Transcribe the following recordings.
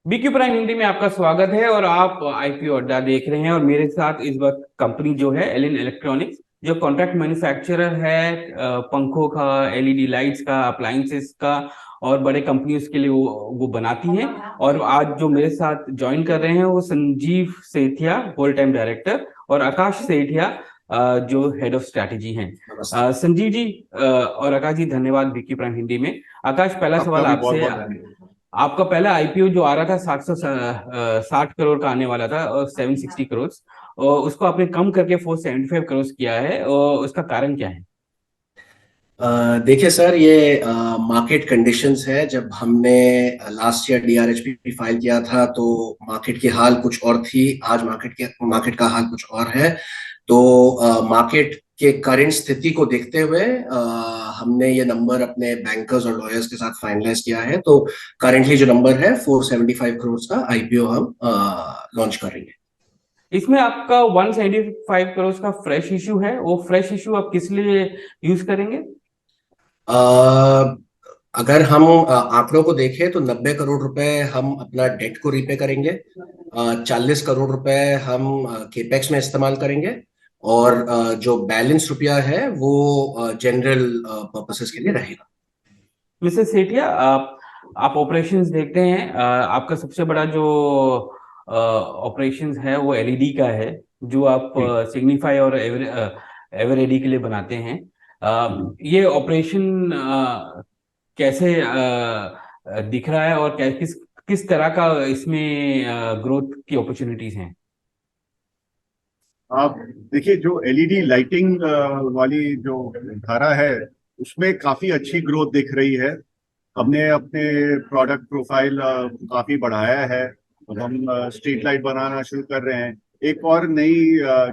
BQ prime Hindi में आपका स्वागत है और आप आईपीओ अड्डा देख रहे हैं। और मेरे साथ इस वक्त कंपनी जो है एलिन इलेक्ट्रॉनिक्स, जो कॉन्ट्रैक्ट मैन्युफैक्चरर है पंखों का, एलईडी लाइट्स का, अप्लायंसेस का और बड़े कंपनियों के लिए वो बनाती हैं। और आज जो मेरे साथ ज्वाइन कर रहे हैं वो Sanjeev Sethia, whole time director, और आकाश सेठिया, जो हेड ऑफ स्ट्रैटेजी हैं। नमस्ते। संजीव जी और आकाश जी, धन्यवाद बीक्यू प्राइम हिंदी में। आकाश, पहला आपका सवाल भी बहुत आपसे। बहुत धन्यवाद। आपका पहला आईपीओ जो आ रहा था 760 करोड़ का आने वाला था, और 760 करोड़, और उसको आपने कम करके 475 करोड़ किया है, और उसका कारण क्या है? देखिए सर, ये मार्केट कंडीशंस है। जब हमने लास्ट ईयर डीआरएचपी फाइल किया था तो मार्केट की हाल कुछ और थी। आज मार्केट का हाल कुछ और है। तो मार्केट के करंट स्थिति को देखते हुए हमने ये नंबर अपने बैंकर्स और लॉयर्स के साथ फाइनलाइज किया है। तो करेंटली जो नंबर है 475 करोड़ का आईपीओ हम लॉन्च करेंगे। इसमें आपका 175 करोड़ का फ्रेश इशू है। वो फ्रेश इशू आप किस लिए यूज करेंगे? अ, अगर हम आंकड़ों को देखें तो 90 करोड़ रुपए हम अपना डेट को रीपे करेंगे। 40 करोड़ रुपए हम केपेक्स में इस्तेमाल करेंगे। और जो बैलेंस रुपया है वो जनरल पर्पसेस के लिए रहेगा। मिसेस सेठिया, आप ऑपरेशंस देखते हैं। आपका सबसे बड़ा जो ऑपरेशंस है वो एलईडी का है, जो आप जी। सिग्निफाई और एवरेडी के लिए बनाते हैं। ये ऑपरेशन कैसे दिख रहा है, और किस किस तरह का इसमें ग्रोथ की अपॉर्चुनिटीज हैं? आप देखिए, जो एलईडी लाइटिंग वाली जो धारा है उसमें काफी अच्छी ग्रोथ दिख रही है। हमने अपने प्रोडक्ट प्रोफाइल काफी बढ़ाया है। अब हम स्ट्रीट लाइट बनाना शुरू कर रहे हैं। एक और नई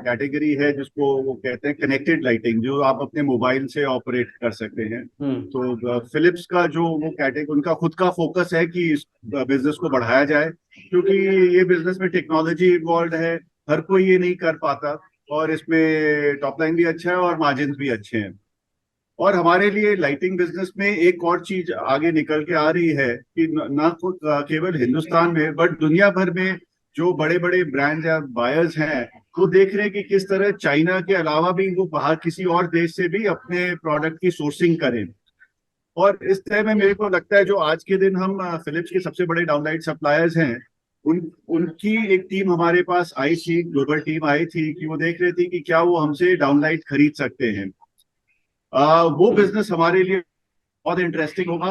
कैटेगरी है जिसको वो कहते हैं कनेक्टेड लाइटिंग, जो आप अपने मोबाइल से ऑपरेट कर सकते हैं। हम्म। तो फिलिप्स का जो वो कैटेगरी, उनका खुद का फोकस है कि इस बिजनेस को बढ़ाया जाए, क्योंकि ये बिजनेस में टेक्नोलॉजी इन्वॉल्व है। हर कोई ये नहीं कर पाता, और इसमें टॉप लाइन भी अच्छा है और मार्जिन भी अच्छे हैं। और हमारे लिए लाइटिंग बिजनेस में एक और चीज आगे निकल के आ रही है कि न केवल हिंदुस्तान में बट दुनिया भर में जो बड़े बड़े ब्रांड्स या बायर्स हैं, वो देख रहे हैं कि किस तरह चाइना के अलावा भी वो बाहर किसी और देश से भी अपने प्रोडक्ट की सोर्सिंग करें। और इस तरह में मेरे को लगता है जो आज के दिन हम फिलिप्स के सबसे बड़े डाउनलाइट सप्लायर्स हैं, उन उनकी एक टीम हमारे पास आई थी, ग्लोबल टीम आई थी, कि वो देख रही थी कि क्या वो हमसे डाउनलाइट खरीद सकते हैं। वो बिजनेस हमारे लिए बहुत इंटरेस्टिंग होगा।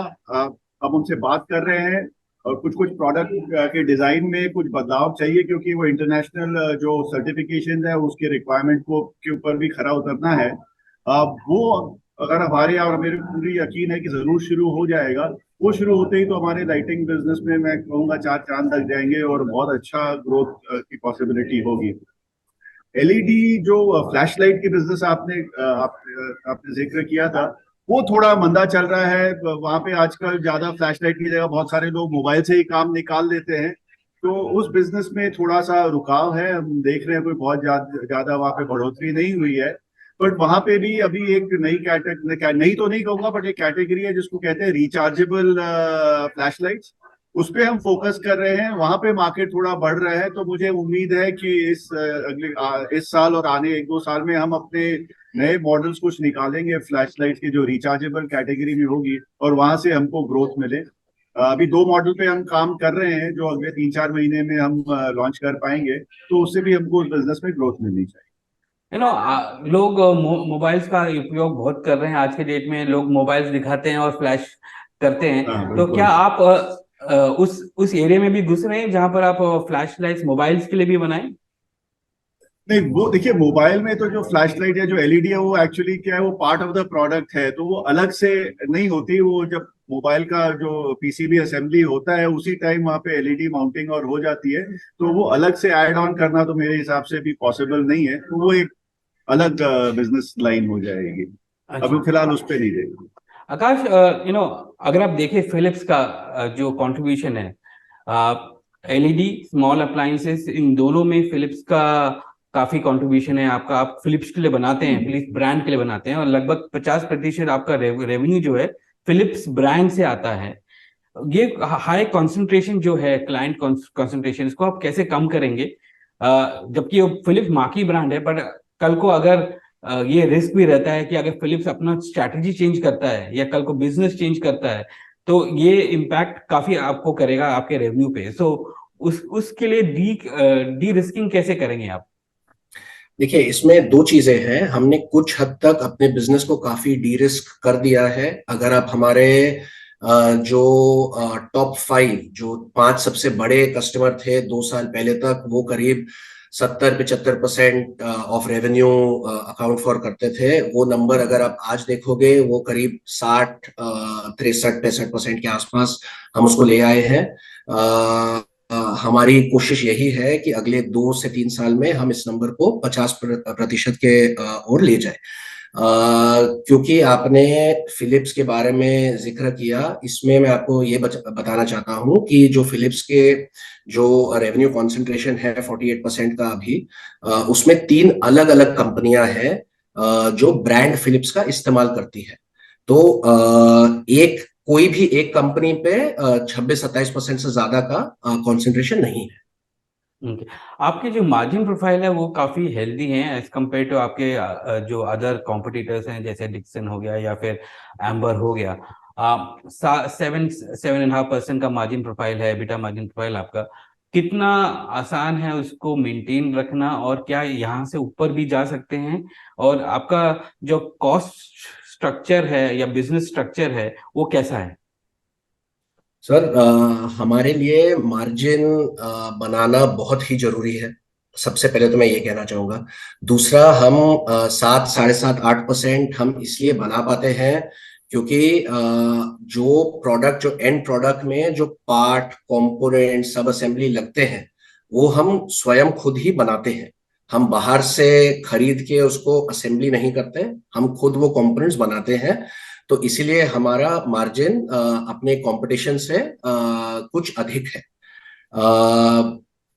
अब उनसे बात कर रहे हैं, और कुछ कुछ प्रोडक्ट के डिजाइन में कुछ बदलाव चाहिए, क्योंकि वो इंटरनेशनल जो सर्टिफिकेशन है उसके रिक्वायरमेंट को के ऊपर भी खरा उतरना है। वो अगर हमारे यहाँ, और मेरे को पूरी यकीन है कि जरूर शुरू हो जाएगा। वो शुरू होते ही तो हमारे लाइटिंग बिजनेस में मैं कहूँगा चार चांद लग जाएंगे और बहुत अच्छा ग्रोथ की पॉसिबिलिटी होगी। एलईडी जो फ्लैश लाइट की बिजनेस आपने जिक्र किया था, वो थोड़ा मंदा चल रहा है। वहां पे आजकल ज्यादा फ्लैश लाइट की जगह बहुत सारे लोग मोबाइल से ही काम निकाल देते हैं। तो उस बिजनेस में थोड़ा सा रुकाव है। हम देख रहे हैं कोई बहुत ज्यादा वहां पे बढ़ोतरी नहीं हुई है। बट वहां पे भी अभी एक नई कैटेगरी, नई तो नहीं कहूंगा, बट एक कैटेगरी है जिसको कहते हैं रिचार्जेबल फ्लैश लाइट्स। उस पे हम फोकस कर रहे हैं। वहां पे मार्केट थोड़ा बढ़ रहा है, तो मुझे उम्मीद है कि इस साल और आने एक दो साल में हम अपने नए मॉडल्स कुछ निकालेंगे फ्लैश लाइट की, जो रिचार्जेबल कैटेगरी में होगी, और वहां से हमको ग्रोथ मिले। अभी दो मॉडल पे हम काम कर रहे हैं जो अगले 3-4 महीने में हम लॉन्च कर पाएंगे। तो उससे भी हमको बिजनेस में ग्रोथ मिलनी चाहिए। लोग मोबाइल्स का उपयोग बहुत कर रहे हैं। आज के डेट में लोग मोबाइल्स दिखाते हैं और फ्लैश करते हैं। हाँ, तो क्या बिल्कुल। आप उस एरिया में भी घुस रहे हैं जहां पर आप फ्लैश लाइट्स मोबाइल्स के लिए भी बनाएं? नहीं, वो देखिए, मोबाइल में तो जो फ्लैश लाइट है, जो एलईडी है, वो एक्चुअली क्या है, वो पार्ट ऑफ द प्रोडक्ट है, तो वो अलग से नहीं होती। वो जब मोबाइल का जो पीसीबी असेंबली होता है उसी टाइम वहाँ पे एलईडी माउंटिंग और हो जाती है। तो वो अलग से ऐड ऑन करना तो मेरे हिसाब से भी पॉसिबल नहीं है। तो वो एक अलग बिजनेस लाइन हो जाएगी। अच्छा। अभी फिलहाल उस पर नहीं देंगे। आकाश, अगर आप देखें फिलिप्स का जो कंट्रीब्यूशन है, एलईडी, स्मॉल अप्लायंसेस, इन दोनों में फिलिप्स का काफी कंट्रीब्यूशन है आपका। आप फिलिप्स के लिए बनाते हैं, फिलिप्स ब्रांड के लिए बनाते हैं, और लगभग 50% आपका रेवेन्यू जो है फिलिप्स ब्रांड से आता है। ये हाई कंसंट्रेशन जो है, क्लाइंट कंसंट्रेशन, इसको आप कैसे कम करेंगे? जबकि फिलिप्स माँ की ब्रांड है, पर कल को अगर ये रिस्क भी रहता है कि अगर फिलिप्स अपना स्ट्रैटेजी चेंज करता है या कल को बिजनेस चेंज करता है, तो ये इम्पैक्ट काफी आपको करेगा आपके रेवेन्यू पे। सो उसके लिए डी रिस्किंग कैसे करेंगे आप? देखिए, इसमें दो चीजें हैं। हमने कुछ हद तक अपने बिजनेस को काफी डी रिस्क कर दिया है। अगर आप हमारे जो टॉप 5, जो 5 सबसे बड़े कस्टमर थे 2 साल पहले तक, वो करीब 70-75% ऑफ रेवेन्यू अकाउंट फॉर करते थे। वो नंबर अगर आप आज देखोगे, वो करीब 63-63-65% के आसपास हम उसको ले आए हैं। हमारी कोशिश यही है कि अगले 2 से 3 साल में हम इस नंबर को 50% के ओर ले जाए। क्योंकि आपने फिलिप्स के बारे में जिक्र किया, इसमें मैं आपको ये बताना चाहता हूँ कि जो फिलिप्स के जो रेवेन्यू कंसंट्रेशन है 48% का अभी, उसमें 3 अलग अलग कंपनियां हैं जो ब्रांड फिलिप्स का इस्तेमाल करती है। तो एक कोई भी एक कंपनी पे 26-27% से ज्यादा का कंसंट्रेशन नहीं है। Okay. आपके जो मार्जिन प्रोफाइल है वो काफी हेल्दी है एज कम्पेयर टू आपके जो अदर कॉम्पिटिटर्स हैं, जैसे डिक्सन हो गया या फिर एम्बर हो गया। 7-7.5% का मार्जिन प्रोफाइल है, एबिटा मार्जिन प्रोफाइल आपका। कितना आसान है उसको मेंटेन रखना, और क्या यहाँ से ऊपर भी जा सकते हैं? और आपका जो कॉस्ट स्ट्रक्चर है या बिजनेस स्ट्रक्चर है वो कैसा है? सर, हमारे लिए मार्जिन बनाना बहुत ही जरूरी है। सबसे पहले तो मैं ये कहना चाहूंगा। दूसरा, हम 7, 7.5, 8% हम इसलिए बना पाते हैं क्योंकि जो एंड प्रोडक्ट में जो पार्ट, कंपोनेंट, सब असेंबली लगते हैं, वो हम स्वयं खुद ही बनाते हैं। हम बाहर से खरीद के उसको असेंबली नहीं करते, हम खुद वो कंपोनेंट्स बनाते हैं। तो इसीलिए हमारा मार्जिन अपने कंपटीशन से कुछ अधिक है।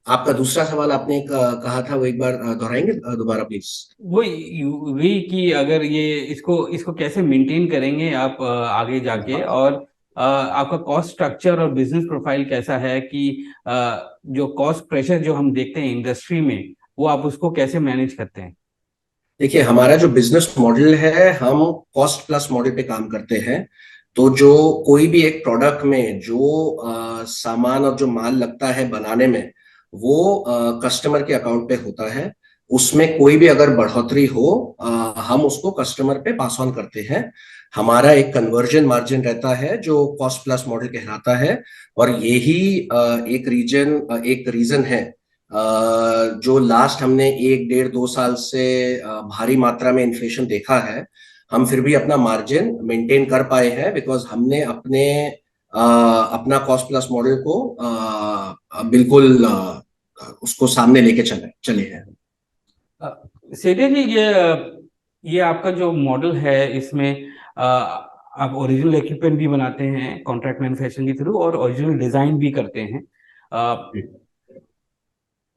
आपका दूसरा सवाल आपने कहा था, वो एक बार दोहराएंगे दोबारा प्लीज? वही कि अगर ये इसको इसको कैसे मेंटेन करेंगे आप आगे जाके, और आपका कॉस्ट स्ट्रक्चर और बिजनेस प्रोफाइल कैसा है कि जो कॉस्ट प्रेशर जो हम देखते हैं इंडस्ट्री में, वो आप उसको कैसे मैनेज करते हैं? देखिए, हमारा जो बिजनेस मॉडल है, हम कॉस्ट प्लस मॉडल पे काम करते हैं। तो जो कोई भी एक प्रोडक्ट में जो सामान और जो माल लगता है बनाने में, वो कस्टमर के अकाउंट पे होता है। उसमें कोई भी अगर बढ़ोतरी हो, हम उसको कस्टमर पे पास ऑन करते हैं। हमारा एक कन्वर्जन मार्जिन रहता है जो कॉस्ट प्लस मॉडल कहलाता है। और यही एक रीजन है जो लास्ट हमने 1, 1.5, 2 साल से भारी मात्रा में इन्फ्लेशन देखा है। हम फिर भी अपना मार्जिन मेंटेन कर पाए हैं बिकॉज हमने अपना कॉस्ट प्लस मॉडल को बिल्कुल उसको सामने लेके चले हैं। सेठे जी, ये आपका जो मॉडल है, इसमें आप ओरिजिनल इक्विपमेंट भी बनाते हैं कॉन्ट्रैक्ट मैन्युफैक्चरिंग के थ्रू, और ओरिजिनल डिजाइन भी करते हैं।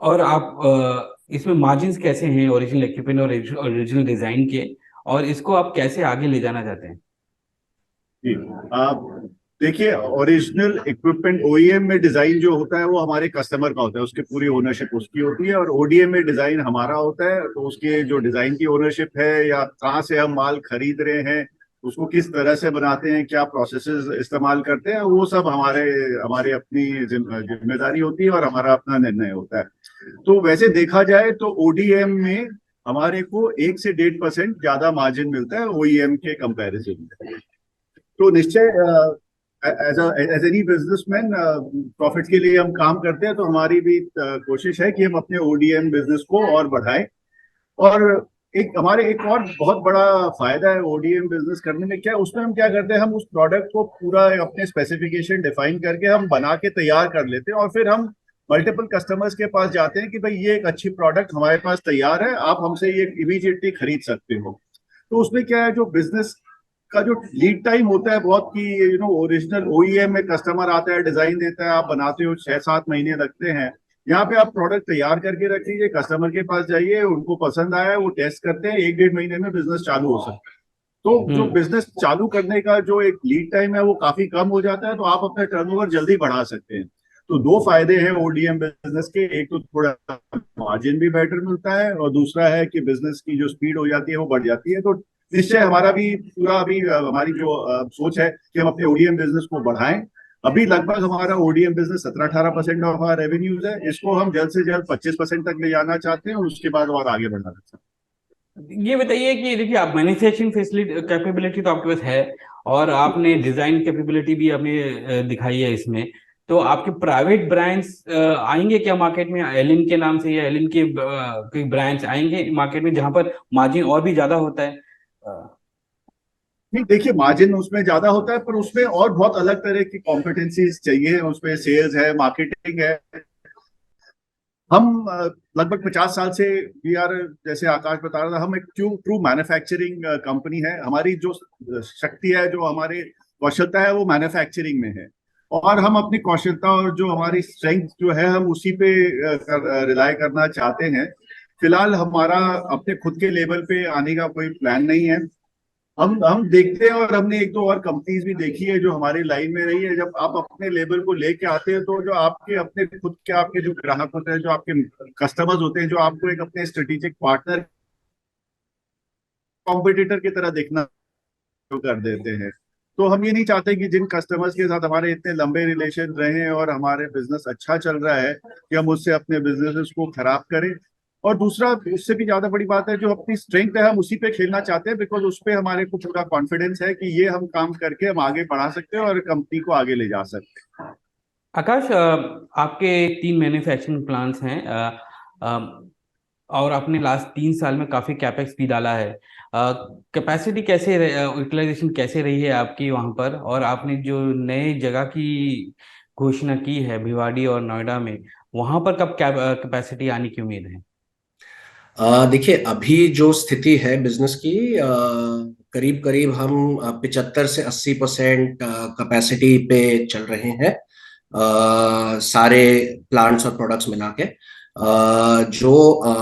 और आप इसमें मार्जिन्स कैसे हैं ओरिजिनल इक्विपमेंट और ओरिजिनल डिजाइन के, और इसको आप कैसे आगे ले जाना चाहते हैं? जी, आप देखिए, ओरिजिनल इक्विपमेंट ओईएम में डिजाइन जो होता है वो हमारे कस्टमर का होता है, उसकी पूरी ओनरशिप उसकी होती है। और ओडीएम में डिजाइन हमारा होता है, तो उसके जो डिजाइन की ओनरशिप है या कहाँ से हम माल खरीद रहे हैं, उसको किस तरह से बनाते हैं, क्या प्रोसेसेस इस्तेमाल करते हैं, वो सब हमारे हमारे अपनी जिम्मेदारी होती है और हमारा अपना निर्णय होता है। तो वैसे देखा जाए तो ओडीएम में हमारे को 1 से 1.5% ज्यादा मार्जिन मिलता है ओईएम के कंपैरिजन में। तो निश्चय एज एनी बिजनेसमैन प्रॉफिट के लिए हम काम करते हैं, तो हमारी भी कोशिश है कि हम अपने ओडीएम बिजनेस को और बढ़ाएं। और एक और बहुत बड़ा फायदा है ओडीएम बिजनेस करने में। क्या उसमें हम क्या करते हैं, हम उस प्रोडक्ट को पूरा अपने स्पेसिफिकेशन डिफाइन करके हम बना के तैयार कर लेते हैं, और फिर हम मल्टीपल कस्टमर्स के पास जाते हैं कि भाई ये एक अच्छी प्रोडक्ट हमारे पास तैयार है, आप हमसे ये इमीडिएटली खरीद सकते हो। तो उसमें क्या है, जो बिजनेस का जो लीड टाइम होता है बहुत, कि ओरिजिनल ओईएम में कस्टमर आता है, डिजाइन देता है, आप बनाते हो, 6-7 महीने लगते हैं। यहाँ पे आप प्रोडक्ट तैयार करके रख लीजिए, कस्टमर के पास जाइए, उनको पसंद आया है, वो टेस्ट करते हैं, 1-1.5 महीने में बिजनेस चालू हो सकता है। तो जो बिजनेस चालू करने का जो एक लीड टाइम है वो काफी कम हो जाता है, तो आप अपना टर्नओवर जल्दी बढ़ा सकते हैं। तो दो फायदे हैं ओडीएम बिजनेस के, एक तो थोड़ा मार्जिन भी बेटर मिलता है, और दूसरा है कि बिजनेस की जो स्पीड हो जाती है वो बढ़ जाती है। तो निश्चय हमारा भी पूरा अभी हमारी जो सोच है कि हम अपने ओडीएम बिजनेस को बढ़ाएं। अभी लगभग हमारा ओडीएम बिजनेस 17-18% ऑफ हमारा रेवेन्यूज है, इसको हम जल्द से जल्द 25% तक ले जाना चाहते हैं, और उसके बाद और आगे बढ़ाना चाहते हैं। ये बताइए कि देखिए, आप मैन्युफैक्चरिंग फैसिलिटी कैपेबिलिटी तो आपके पास है, और आपने डिजाइन कैपेबिलिटी भी आपने दिखाई है इसमें। तो आपके प्राइवेट ब्रांड्स आएंगे क्या मार्केट में, एलिन के नाम से, या एलिन के कोई ब्रांड्स आएंगे मार्केट में जहां पर मार्जिन और भी ज्यादा होता है? नहीं, देखिए मार्जिन उसमें ज्यादा होता है, पर उसमें और बहुत अलग तरह की कॉम्पिटेंसीज चाहिए। उसमें सेल्स है, मार्केटिंग है। हम लगभग 50 साल से वी आर, जैसे आकाश बता रहा था, हम एक ट्रू मैन्युफैक्चरिंग कंपनी है। हमारी जो शक्ति है, जो हमारी कौशलता है, वो मैन्युफैक्चरिंग में है। और हम अपनी कौशलता और जो हमारी स्ट्रेंथ जो है, हम उसी पे रिलाय करना चाहते हैं। फिलहाल हमारा अपने खुद के लेवल पे आने का कोई प्लान नहीं है। हम देखते हैं, और हमने एक दो और कंपनीज भी देखी है जो हमारी लाइन में रही है। जब आप अपने लेवल को लेके आते हैं, तो जो आपके अपने खुद के आपके जो ग्राहक होते हैं, जो आपके कस्टमर्स होते हैं, जो आपको एक अपने स्ट्रेटेजिक पार्टनर, कॉम्पिटिटर की तरह देखना शुरू कर देते हैं। तो हम ये नहीं चाहते कि जिन कस्टमर्स के साथ हमारे इतने लंबे रिलेशन रहे हैं और हमारे बिजनेस अच्छा चल रहा है, कि हम उससे अपने बिजनेस को खराब करें। और दूसरा, उससे भी ज्यादा बड़ी बात है, जो अपनी स्ट्रेंथ है हम उसी पे खेलना चाहते हैं, बिकॉज उस पे हमारे को पूरा कॉन्फिडेंस है कि ये हम काम करके हम आगे बढ़ा सकते हैं और कंपनी को आगे ले जा सकते हैं। आकाश, आपके 3 मैन्युफैक्चरिंग प्लांट्स हैं, और आपने लास्ट 3 साल में काफी कैपेक्स भी डाला है। कैपेसिटी कैसे, यूटिलाइजेशन कैसे रही है आपकी वहां पर? और आपने जो नए जगह की घोषणा की है भिवाड़ी और नोएडा में, वहां पर कब कैपेसिटी आने की उम्मीद है? देखिए, अभी जो स्थिति है बिजनेस की, करीब करीब हम 75 से 80% कैपेसिटी पे चल रहे हैं, सारे प्लांट्स और प्रोडक्ट्स मिला के। जो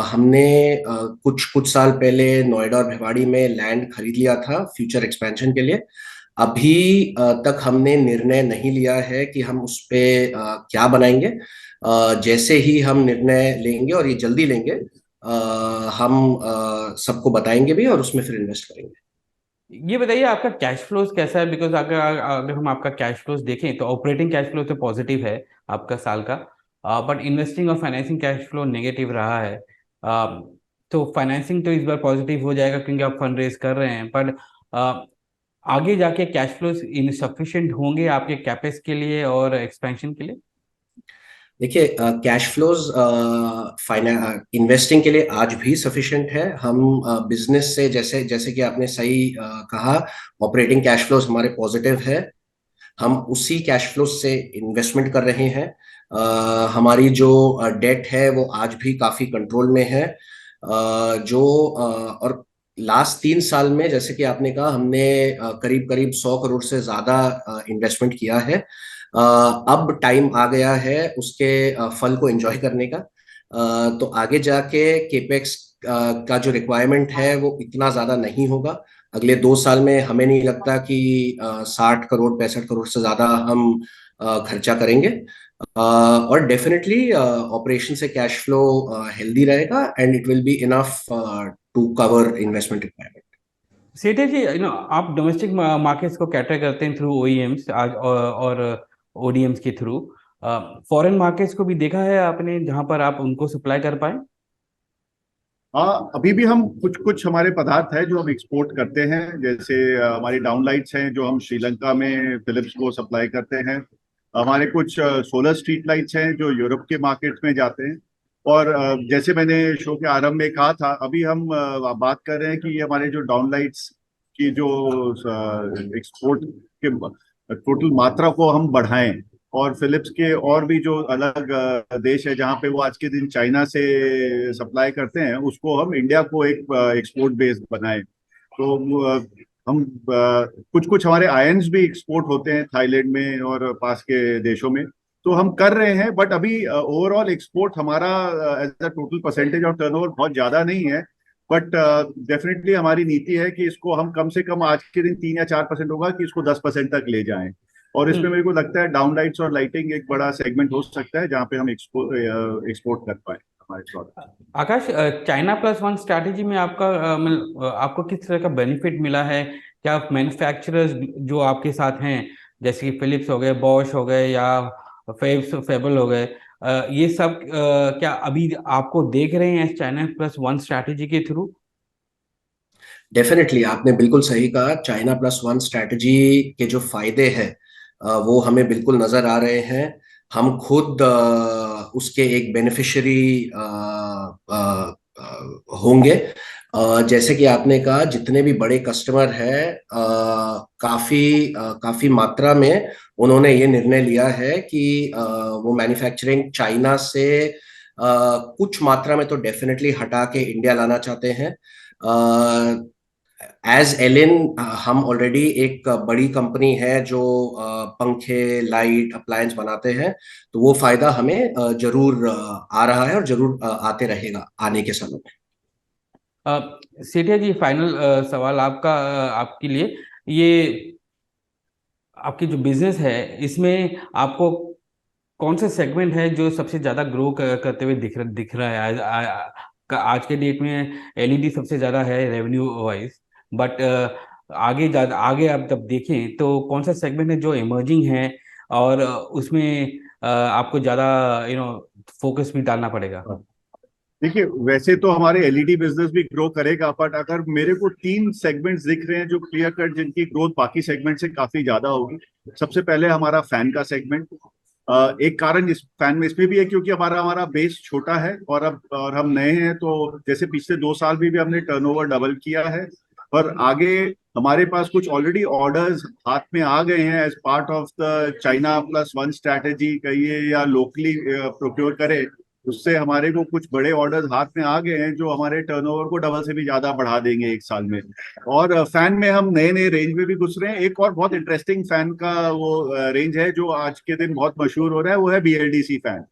हमने कुछ कुछ साल पहले नोएडा और भिवाड़ी में लैंड खरीद लिया था फ्यूचर एक्सपेंशन के लिए, अभी तक हमने निर्णय नहीं लिया है कि हम उस पे क्या बनाएंगे। जैसे ही हम निर्णय लेंगे, और ये जल्दी लेंगे, हम सबको बताएंगे भी, और उसमें फिर इन्वेस्ट करेंगे। ये बताइए, आपका कैश फ्लोज कैसा है? बिकॉज अगर अगर हम आपका कैश फ्लोज देखें तो ऑपरेटिंग कैश फ्लो तो पॉजिटिव है आपका साल का, बट इन्वेस्टिंग और फाइनेंसिंग कैश फ्लो नेगेटिव रहा है। तो फाइनेंसिंग तो इस बार पॉजिटिव हो जाएगा क्योंकि आप फंड रेज कर रहे हैं, बट आगे जाके कैश फ्लोज इनसफिशिएंट होंगे आपके कैपेक्स के लिए और एक्सपेंशन के लिए? देखिए, कैश फ्लोज इन्वेस्टिंग के लिए आज भी सफिशिएंट है। हम बिजनेस से, जैसे जैसे कि आपने सही कहा, ऑपरेटिंग कैश फ्लोज हमारे पॉजिटिव है। हम उसी कैश फ्लो से इन्वेस्टमेंट कर रहे हैं। हमारी जो डेट है वो आज भी काफी कंट्रोल में है। और लास्ट 3 साल में, जैसे कि आपने कहा, हमने करीब करीब 100 करोड़ से ज्यादा इन्वेस्टमेंट किया है। अब टाइम आ गया है उसके फल को एंजॉय करने का। तो आगे जाके केपेक्स का जो रिक्वायरमेंट है वो इतना ज्यादा नहीं होगा। अगले 2 साल में हमें नहीं लगता कि 60 करोड़ 65 करोड़ से ज्यादा हम खर्चा करेंगे। और डेफिनेटली ऑपरेशन से कैश फ्लो हेल्दी रहेगा, and it will be enough to cover investment requirement. Sethi ji, आप डोमेस्टिक मार्केट्स को कैटर करते हैं थ्रू ओईएम्स आज, और ओडीएम्स के थ्रू। फॉरेन मार्केट्स को भी देखा है आपने जहां पर आप उनको सप्लाई कर पाए? हाँ, अभी भी हम कुछ कुछ हमारे पदार्थ है जो हम एक्सपोर्ट करते हैं। जैसे हमारी डाउनलाइट्स हैं जो हम श्रीलंका में फिलिप्स को सप्लाई करते हैं। हमारे कुछ सोलर स्ट्रीट लाइट्स हैं जो यूरोप के मार्केट में जाते हैं। और जैसे मैंने शो के आरंभ में कहा था, अभी हम बात कर रहे हैं कि ये हमारे जो डाउनलाइट्स की जो एक्सपोर्ट के टोटल मात्रा को हम बढ़ाएं। और फिलिप्स के और भी जो अलग देश है जहाँ पे वो आज के दिन चाइना से सप्लाई करते हैं, उसको हम इंडिया को एक एक्सपोर्ट बेस बनाए। तो हम कुछ कुछ हमारे आयंस भी एक्सपोर्ट होते हैं थाईलैंड में और पास के देशों में। तो हम कर रहे हैं, बट अभी ओवरऑल एक्सपोर्ट हमारा as a total percentage of turnover बहुत ज्यादा नहीं है। बट डेफिनेटली हमारी नीति है कि इसको हम कम से कम आज के दिन 3 या 4% होगा कि इसको 10% तक ले जाएं। और इसमें हम्म। मेरे को लगता है डाउन लाइट्स और लाइटिंग एक बड़ा सेगमेंट हो सकता है जहाँ पे हम एक्सपोर्ट कर पाए हमारे प्रोडक्ट। आकाश, चाइना प्लस वन स्ट्रैटेजी में आपका आपको किस तरह का बेनिफिट मिला है? क्या मैन्युफैक्चरर्स जो आपके साथ हैं, जैसे कि फिलिप्स हो गए, बॉश हो गए, या फेबल हो गए, ये सब क्या अभी आपको देख रहे हैं चाइना प्लस वन स्ट्रैटेजी के थ्रू? डेफिनेटली आपने बिल्कुल सही कहा। चाइना प्लस वन स्ट्रैटेजी के जो फायदे हैं वो हमें बिल्कुल नजर आ रहे हैं। हम खुद उसके एक बेनिफिशियरी होंगे। जैसे कि आपने कहा, जितने भी बड़े कस्टमर हैं काफी मात्रा में उन्होंने ये निर्णय लिया है कि वो मैन्युफैक्चरिंग चाइना से कुछ मात्रा में तो डेफिनेटली हटा के इंडिया लाना चाहते हैं। एज एलिन हम ऑलरेडी एक बड़ी कंपनी है जो पंखे, लाइट, अप्लायंस बनाते हैं। तो वो फायदा हमें जरूर आ रहा है और जरूर आते रहेगा आने के समय में। सेठिया जी, फाइनल सवाल आपका, आपके लिए, ये आपकी जो बिजनेस है इसमें आपको कौन सा सेगमेंट है जो सबसे ज्यादा ग्रो करते हुए दिख रहा है? आज के डेट में एलईडी सबसे ज्यादा है रेवेन्यू वाइज, बट आगे ज्यादा, आगे आप जब देखें तो कौन सा सेगमेंट है जो इमर्जिंग है, और उसमें आपको ज्यादा फोकस भी डालना पड़ेगा? देखिए, वैसे तो हमारे एलईडी बिजनेस भी ग्रो करेगा, बट अगर मेरे को 3 सेगमेंट्स दिख रहे हैं जो क्लियर कट, जिनकी ग्रोथ बाकी सेगमेंट से काफी ज्यादा होगी। सबसे पहले हमारा फैन का सेगमेंट। एक कारण इस फैन में इसमें भी है क्योंकि हमारा हमारा बेस छोटा है और हम नए हैं, तो जैसे पिछले 2 साल भी हमने टर्नओवर डबल किया है। और आगे हमारे पास कुछ ऑलरेडी ऑर्डर्स हाथ में आ गए हैं as part of the China plus one strategy, कहिए या लोकली प्रोक्योर करे, उससे हमारे को कुछ बड़े ऑर्डर्स हाथ में आ गए हैं जो हमारे टर्नओवर को डबल से भी ज्यादा बढ़ा देंगे 1 साल में। और फैन में हम नए नए रेंज में भी घुस रहे हैं। एक और बहुत इंटरेस्टिंग फैन का वो रेंज है जो आज के दिन बहुत मशहूर हो रहा है, वो है बीएलडीसी फैन।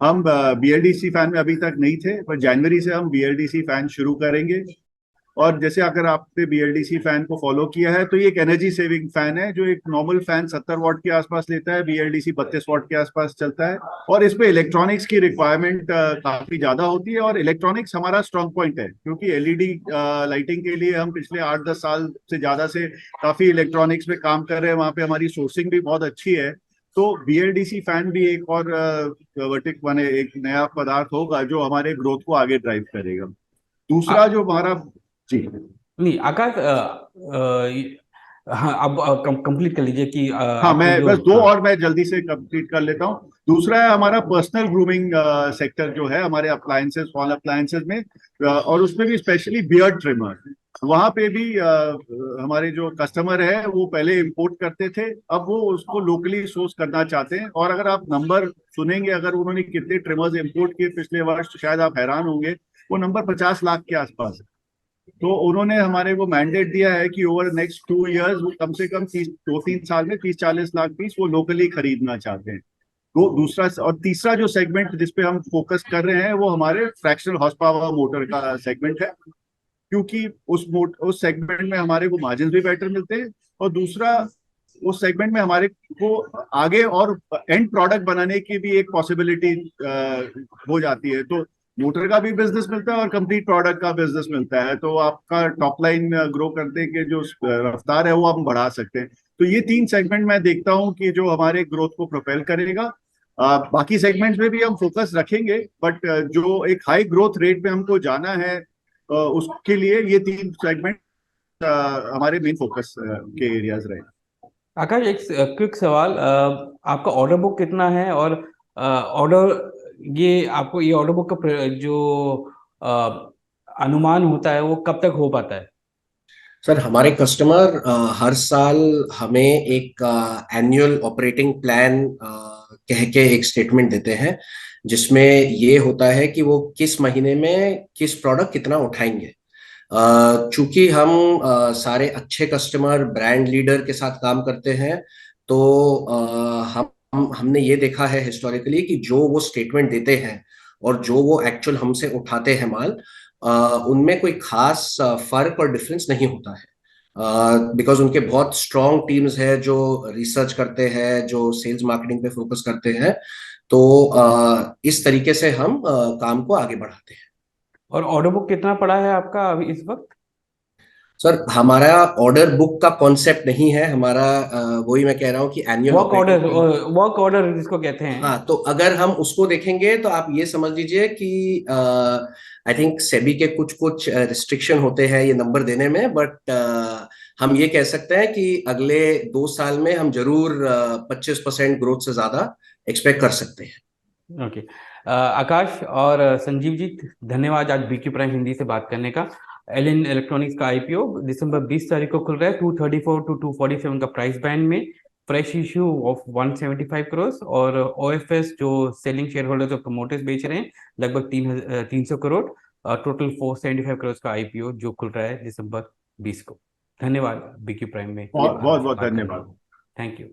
हम बीएलडीसी फैन में अभी तक नहीं थे, पर जनवरी से हम बीएलडीसी फैन शुरू करेंगे। और जैसे अगर आपने बीएलडीसी फैन को फॉलो किया है तो ये एक एनर्जी सेविंग फैन है। जो एक नॉर्मल फैन 70 वाट के आसपास लेता है, बीएलडीसी 32 वाट के आसपास चलता है। और इसमें इलेक्ट्रॉनिक्स की रिक्वायरमेंट काफी ज्यादा होती है, और इलेक्ट्रॉनिक्स हमारा स्ट्रॉन्ग पॉइंट है क्योंकि एलईडी लाइटिंग के लिए हम पिछले 8-10 साल से ज्यादा से काफी इलेक्ट्रॉनिक्स में काम कर रहे हैं। वहां पे हमारी सोर्सिंग भी बहुत अच्छी है। तो बीएलडीसी फैन भी एक और वर्टिक माने एक नया पदार्थ होगा जो हमारे ग्रोथ को आगे ड्राइव करेगा। दूसरा जो हमारा, जी। नहीं आकाश, हाँ, अब कंप्लीट कर लीजिए कि हाँ, आपको मैं जो, बस दो हाँ। और मैं जल्दी से कंप्लीट कर लेता हूँ। दूसरा है हमारा पर्सनल ग्रूमिंग सेक्टर जो है हमारे अप्लायंसेस, स्मॉल अप्लायंसेस में, और उसमें भी स्पेशली बियर्ड ट्रिमर। वहां पे भी हमारे जो कस्टमर है वो पहले इंपोर्ट करते थे, अब वो उसको लोकली सोर्स करना चाहते हैं। और अगर आप नंबर सुनेंगे, अगर उन्होंने कितने ट्रिमर्स इंपोर्ट किए पिछले वर्ष, तो शायद आप हैरान होंगे। वो नंबर 50 लाख के आसपास है। तो उन्होंने हमारे को मैंडेट दिया है कि ओवर नेक्स्ट 2 इयर्स वो कम से कम 2-3 साल में 30-40 लाख पीस वो लोकली खरीदना चाहते हैं। तो दूसरा और तीसरा जो सेगमेंट जिसपे हम फोकस कर रहे हैं वो हमारे फ्रैक्शनल हॉर्स पावर मोटर का सेगमेंट है, क्योंकि उस सेगमेंट में हमारे को मार्जिन भी बेटर मिलते हैं। और दूसरा, उस सेगमेंट में हमारे को आगे और एंड प्रोडक्ट बनाने की भी एक पॉसिबिलिटी हो जाती है। तो मोटर का भी बिजनेस मिलता है और कंप्लीट प्रोडक्ट का बिजनेस मिलता है, तो आपका टॉप लाइन ग्रो करने के जो रफ्तार है वो हम बढ़ा सकते हैं। तो ये 3 सेगमेंट मैं देखता हूँ कि जो हमारे ग्रोथ को प्रोपेल करेगा। बाकी सेगमेंट्स में भी हम फोकस रखेंगे, बट जो एक हाई ग्रोथ रेट में हमको जाना है उसके लिए ये 3 सेगमेंट हमारे मेन फोकस के एरियाज रहे। आकाश, एक क्विक सवाल, आपका ऑर्डर बुक कितना है, और ऑर्डर, ये आपको ये ऑर्डर बुक का जो अनुमान होता है वो कब तक हो पाता है? सर, हमारे कस्टमर हर साल हमें एक एनुअल ऑपरेटिंग प्लान कह के एक स्टेटमेंट देते हैं, जिसमें ये होता है कि वो किस महीने में किस प्रोडक्ट कितना उठाएंगे। चूंकि हम सारे अच्छे कस्टमर ब्रांड लीडर के साथ काम करते हैं, तो हमने ये देखा है हिस्टोरिकली कि जो वो स्टेटमेंट देते हैं और जो वो एक्चुअल हमसे उठाते हैं माल, उनमें कोई खास फर्क और डिफरेंस नहीं होता है, बिकॉज उनके बहुत स्ट्रॉन्ग टीम्स है जो रिसर्च करते हैं, जो सेल्स मार्केटिंग पे फोकस करते हैं। तो इस तरीके से हम काम को आगे बढ़ाते हैं। और ऑर्डर बुक कितना पड़ा है आपका अभी इस वक्त? सर, हमारा ऑर्डर बुक का कॉन्सेप्ट नहीं है, हमारा वही मैं कह रहा हूँ कि annual work operating. Order, work order जिसको कहते हैं। हाँ, तो अगर हम उसको देखेंगे तो आप ये समझ लीजिए कि आई थिंक सेबी के कुछ कुछ रिस्ट्रिक्शन होते हैं ये नंबर देने में, बट हम ये कह सकते हैं कि अगले 2 साल में हम जरूर 25% ग्रोथ से ज्यादा एक्सपेक्ट कर सकते हैं। ओके। आकाश और संजीव जी, धन्यवाद आज बीक्यू प्राइम हिंदी से बात करने का। एलिन इलेक्ट्रॉनिक्स का आईपीओ दिसंबर 20 तारीख को खुल रहा है, 234 टू 247 का प्राइस बैंड में। फ्रेश इश्यू ऑफ 175 करोड़, और ओएफएस जो सेलिंग शेयर होल्डर्स और प्रमोटर्स बेच रहे हैं लगभग 300 करोड़। टोटल 475 करोड़ का आईपीओ जो खुल रहा है दिसंबर 20 को। धन्यवाद बीक्यू प्राइम में बहुत बहुत बात करने के धन्यवाद। लिए। Thank you.